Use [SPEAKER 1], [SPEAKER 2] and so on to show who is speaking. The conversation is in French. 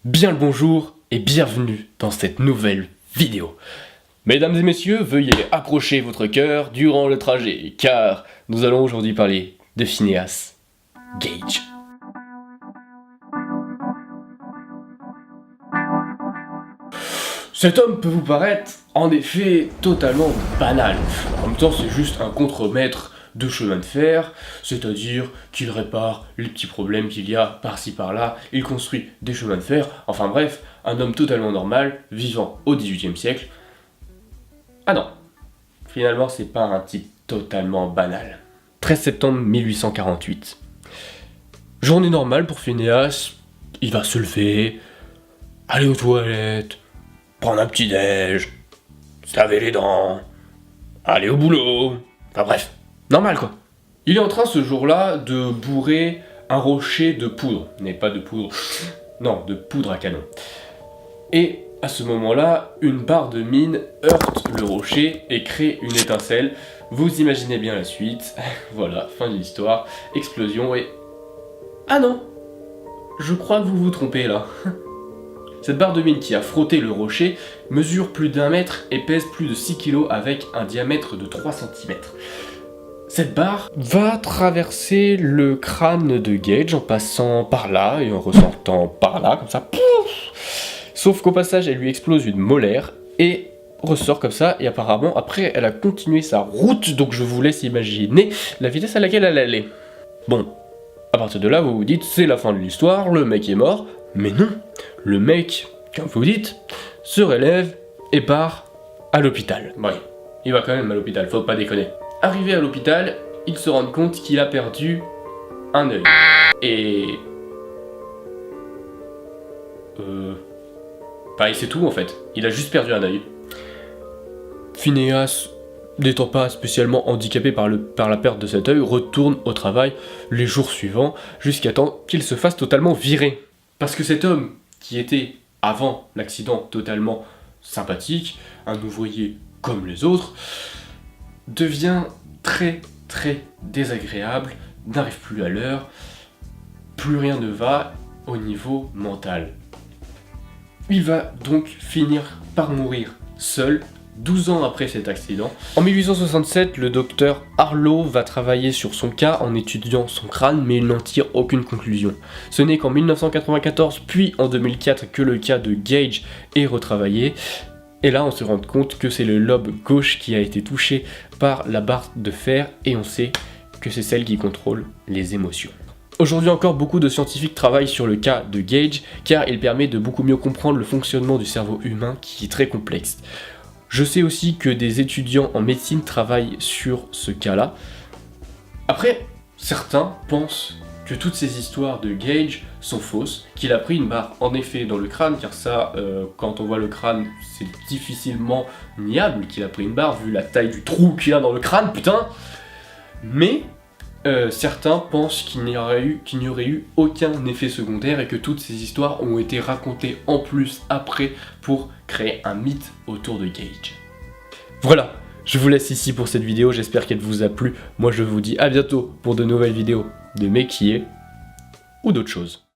[SPEAKER 1] Bien le bonjour et bienvenue dans cette nouvelle vidéo. Mesdames et messieurs, veuillez accrocher votre cœur durant le trajet, car nous allons aujourd'hui parler de Phineas Gage. Cet homme peut vous paraître en effet totalement banal. En même temps, c'est juste un contremaître de chemin de fer, c'est-à-dire qu'il répare les petits problèmes qu'il y a par-ci par-là, il construit des chemins de fer, enfin bref, un homme totalement normal, vivant au XVIIIe siècle. Ah non, finalement c'est pas un type totalement banal. 13 septembre 1848. Journée normale pour Phineas, il va se lever, aller aux toilettes, prendre un petit déj, se laver les dents, aller au boulot, enfin bref, normal quoi. Il est en train ce jour-là de bourrer un rocher de poudre, mais pas de poudre, non, de poudre à canon. Et à ce moment-là, une barre de mine heurte le rocher et crée une étincelle. Vous imaginez bien la suite, voilà, fin de l'histoire, explosion et... Ah non, je crois que vous vous trompez là. Cette barre de mine qui a frotté le rocher mesure plus d'1 mètre et pèse plus de 6 kg avec un diamètre de 3 cm. Cette barre va traverser le crâne de Gage en passant par là et en ressortant par là, comme ça. Pouf. Sauf qu'au passage, elle lui explose une molaire et ressort comme ça. Et apparemment, après, elle a continué sa route, donc je vous laisse imaginer la vitesse à laquelle elle allait. Bon, à partir de là, vous vous dites, c'est la fin de l'histoire, le mec est mort. Mais non, le mec, comme vous dites, se relève et part à l'hôpital. Ouais, il va quand même à l'hôpital, faut pas déconner. Arrivé à l'hôpital, il se rend compte qu'il a perdu un œil. Et... Pareil, c'est tout en fait. Il a juste perdu un œil. Phineas, n'étant pas spécialement handicapé par la perte de cet œil, retourne au travail les jours suivants, jusqu'à temps qu'il se fasse totalement virer. Parce que cet homme, qui était, avant l'accident, totalement sympathique, un ouvrier comme les autres, devient très désagréable, n'arrive plus à l'heure, plus rien ne va au niveau mental. Il va donc finir par mourir seul, 12 ans après cet accident. En 1867, le docteur Harlow va travailler sur son cas en étudiant son crâne, mais il n'en tire aucune conclusion. Ce n'est qu'en 1994, puis en 2004, que le cas de Gage est retravaillé. Et là, on se rend compte que c'est le lobe gauche qui a été touché par la barre de fer, et on sait que c'est celle qui contrôle les émotions. Aujourd'hui encore, beaucoup de scientifiques travaillent sur le cas de Gage, car il permet de beaucoup mieux comprendre le fonctionnement du cerveau humain qui est très complexe. Je sais aussi que des étudiants en médecine travaillent sur ce cas-là. Après, certains pensent que toutes ces histoires de Gage sont fausses, qu'il a pris une barre en effet dans le crâne, car ça, quand on voit le crâne, c'est difficilement niable qu'il a pris une barre, vu la taille du trou qu'il a dans le crâne, putain. Mais certains pensent qu'il n'y aurait eu aucun effet secondaire et que toutes ces histoires ont été racontées en plus après pour créer un mythe autour de Gage. Voilà, je vous laisse ici pour cette vidéo, j'espère qu'elle vous a plu. Moi je vous dis à bientôt pour de nouvelles vidéos de méquier ou d'autres choses.